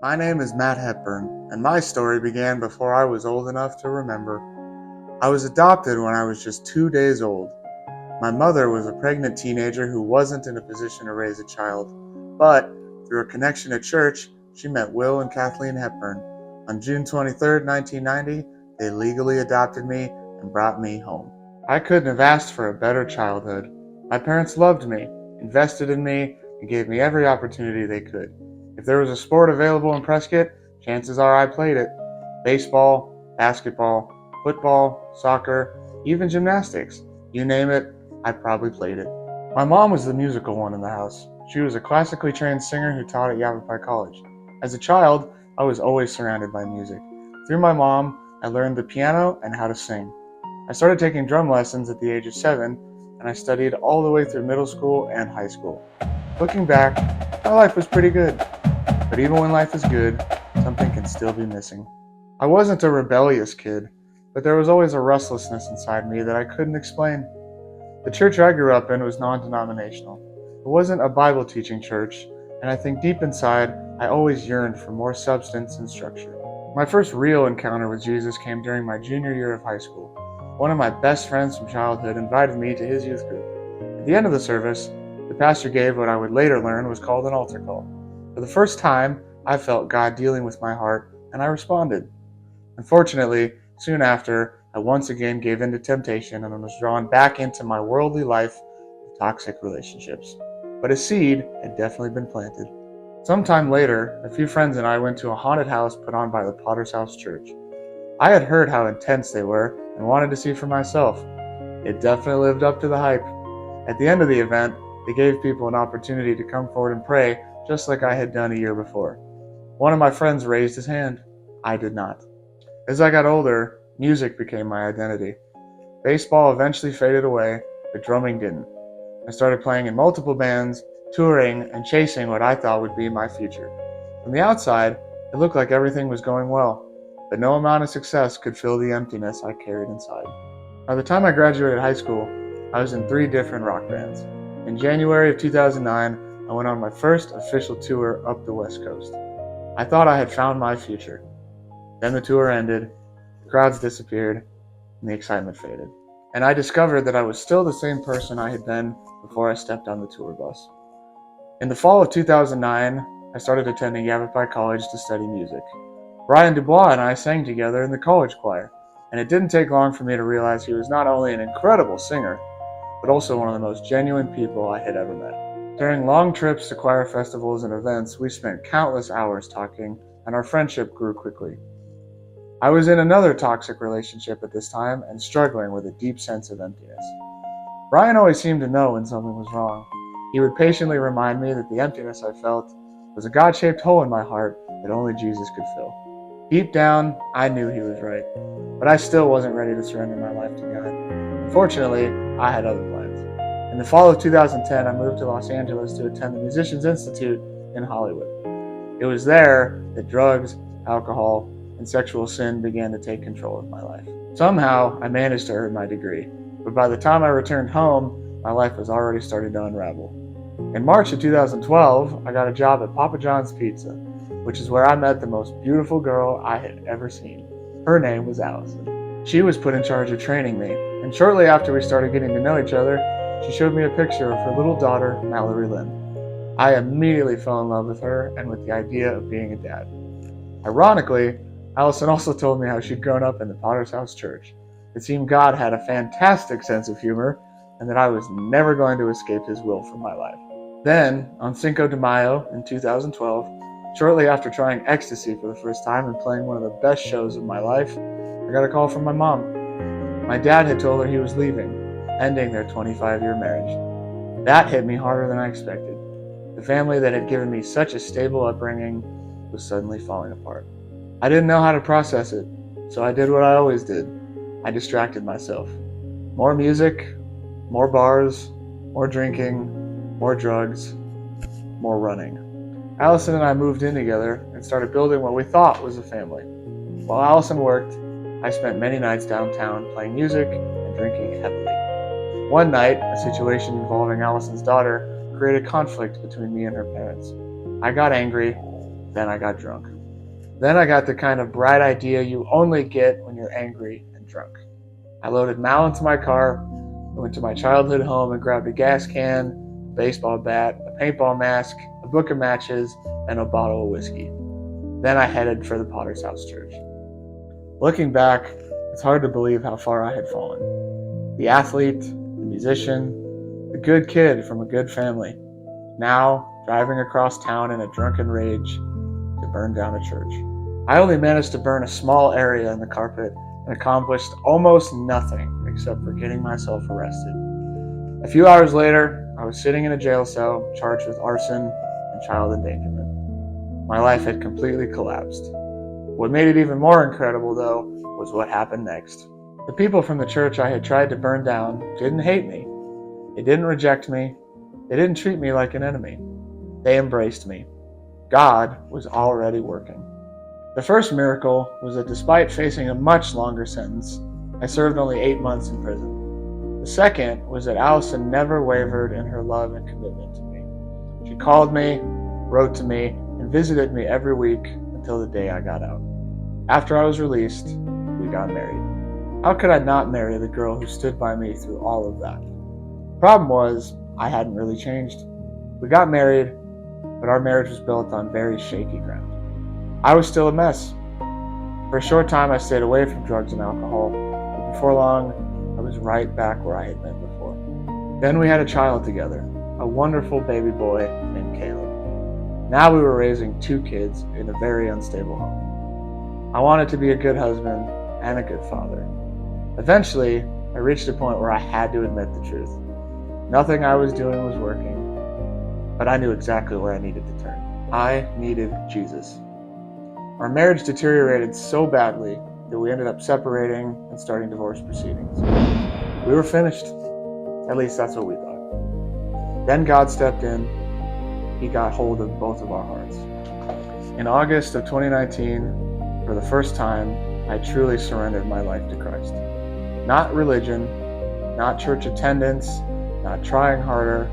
My name is Matt Hepburn, and my story began before I was old enough to remember. I was adopted when I was just 2 days old. My mother was a pregnant teenager who wasn't in a position to raise a child, but through a connection at church, she met Will and Kathleen Hepburn. On June 23rd, 1990, they legally adopted me and brought me home. I couldn't have asked for a better childhood. My parents loved me, invested in me, and gave me every opportunity they could. If there was a sport available in Prescott, chances are I played it. Baseball, basketball, football, soccer, even gymnastics. You name it, I probably played it. My mom was the musical one in the house. She was a classically trained singer who taught at Yavapai College. As a child, I was always surrounded by music. Through my mom, I learned the piano and how to sing. I started taking drum lessons at the age of 7, and I studied all the way through middle school and high school. Looking back, my life was pretty good. But even when life is good, something can still be missing. I wasn't a rebellious kid, but there was always a restlessness inside me that I couldn't explain. The church I grew up in was non-denominational. It wasn't a Bible-teaching church, and I think deep inside, I always yearned for more substance and structure. My first real encounter with Jesus came during my junior year of high school. One of my best friends from childhood invited me to his youth group. At the end of the service, the pastor gave what I would later learn was called an altar call. For the first time, I felt God dealing with my heart, and I responded. Unfortunately, soon after, I once again gave in to temptation and was drawn back into my worldly life of toxic relationships. But a seed had definitely been planted. Sometime later, a few friends and I went to a haunted house put on by the Potter's House Church. I had heard how intense they were and wanted to see for myself. It definitely lived up to the hype. At the end of the event, they gave people an opportunity to come forward and pray, just like I had done a year before. One of my friends raised his hand. I did not. As I got older, music became my identity. Baseball eventually faded away, but drumming didn't. I started playing in multiple bands, touring, and chasing what I thought would be my future. From the outside, it looked like everything was going well, but no amount of success could fill the emptiness I carried inside. By the time I graduated high school, I was in 3 different rock bands. In January of 2009, I went on my first official tour up the West Coast. I thought I had found my future. Then the tour ended, the crowds disappeared, and the excitement faded. And I discovered that I was still the same person I had been before I stepped on the tour bus. In the fall of 2009, I started attending Yavapai College to study music. Brian Dubois and I sang together in the college choir, and it didn't take long for me to realize he was not only an incredible singer, but also one of the most genuine people I had ever met. During long trips to choir festivals and events, we spent countless hours talking, and our friendship grew quickly. I was in another toxic relationship at this time and struggling with a deep sense of emptiness. Brian always seemed to know when something was wrong. He would patiently remind me that the emptiness I felt was a God-shaped hole in my heart that only Jesus could fill. Deep down, I knew he was right, but I still wasn't ready to surrender my life to God. Unfortunately, I had other plans. In the fall of 2010, I moved to Los Angeles to attend the Musicians Institute in Hollywood. It was there that drugs, alcohol, and sexual sin began to take control of my life. Somehow, I managed to earn my degree, but by the time I returned home, my life was already starting to unravel. In March of 2012, I got a job at Papa John's Pizza, which is where I met the most beautiful girl I had ever seen. Her name was Allison. She was put in charge of training me, and shortly after we started getting to know each other, she showed me a picture of her little daughter, Mallory Lynn. I immediately fell in love with her and with the idea of being a dad. Ironically, Allison also told me how she'd grown up in the Potter's House Church. It seemed God had a fantastic sense of humor, and that I was never going to escape his will for my life. Then, on Cinco de Mayo in 2012, shortly after trying ecstasy for the first time and playing one of the best shows of my life, I got a call from my mom. My dad had told her he was leaving, ending their 25-year marriage. That hit me harder than I expected. The family that had given me such a stable upbringing was suddenly falling apart. I didn't know how to process it, so I did what I always did. I distracted myself. More music, more bars, more drinking, more drugs, more running. Allison and I moved in together and started building what we thought was a family. While Allison worked, I spent many nights downtown playing music and drinking heavily. One night, a situation involving Allison's daughter created conflict between me and her parents. I got angry, Then I got drunk. Then I got the kind of bright idea you only get when you're angry and drunk. I loaded Mal into my car, went to my childhood home and grabbed a gas can, a baseball bat, a paintball mask, a book of matches, and a bottle of whiskey. Then I headed for the Potter's House Church. Looking back, it's hard to believe how far I had fallen. The athlete, the musician, the good kid from a good family, now driving across town in a drunken rage to burn down a church. I only managed to burn a small area in the carpet and accomplished almost nothing except for getting myself arrested. A few hours later, I was sitting in a jail cell charged with arson and child endangerment. My life had completely collapsed. What made it even more incredible, though, was what happened next. The people from the church I had tried to burn down didn't hate me. They didn't reject me. They didn't treat me like an enemy. They embraced me. God was already working. The first miracle was that despite facing a much longer sentence, I served only 8 months in prison. The second was that Allison never wavered in her love and commitment to me. She called me, wrote to me, and visited me every week until the day I got out. After I was released, we got married. How could I not marry the girl who stood by me through all of that? The problem was, I hadn't really changed. We got married, but our marriage was built on very shaky ground. I was still a mess. For a short time, I stayed away from drugs and alcohol, but before long, I was right back where I had been before. Then we had a child together, a wonderful baby boy named Caleb. Now we were raising 2 kids in a very unstable home. I wanted to be a good husband and a good father. Eventually, I reached a point where I had to admit the truth. Nothing I was doing was working, but I knew exactly where I needed to turn. I needed Jesus. Our marriage deteriorated so badly that we ended up separating and starting divorce proceedings. We were finished. At least that's what we thought. Then God stepped in. He got hold of both of our hearts. In August of 2019, for the first time, I truly surrendered my life to Christ. Not religion, not church attendance, not trying harder,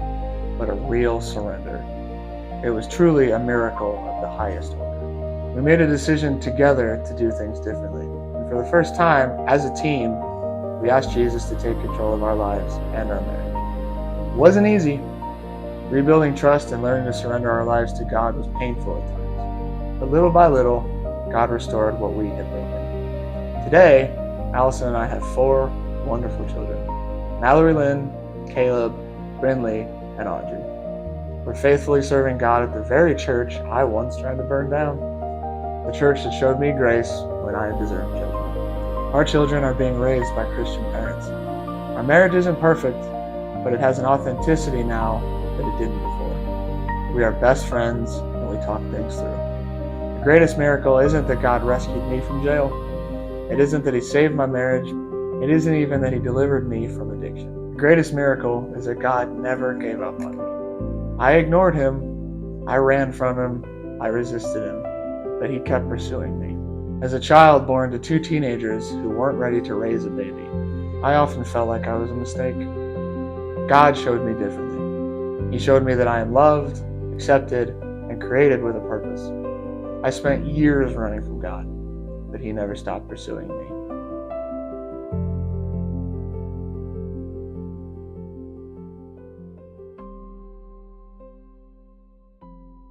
but a real surrender. It was truly a miracle of the highest order. We made a decision together to do things differently. And for the first time, as a team, we asked Jesus to take control of our lives and our marriage. It wasn't easy. Rebuilding trust and learning to surrender our lives to God was painful at times. But little by little, God restored what we had broken. Today, Allison and I have 4 wonderful children: Mallory Lynn, Caleb, Brinley, and Audrey. We're faithfully serving God at the very church I once tried to burn down. The church that showed me grace when I had deserved judgment. Our children are being raised by Christian parents. Our marriage isn't perfect, but it has an authenticity now that it didn't before. We are best friends and we talk things through. The greatest miracle isn't that God rescued me from jail. It isn't that He saved my marriage. It isn't even that He delivered me from addiction. The greatest miracle is that God never gave up on me. I ignored Him. I ran from Him. I resisted Him. But He kept pursuing me. As a child born to 2 teenagers who weren't ready to raise a baby, I often felt like I was a mistake. God showed me differently. He showed me that I am loved, accepted, and created with a purpose. I spent years running from God, but He never stopped pursuing me.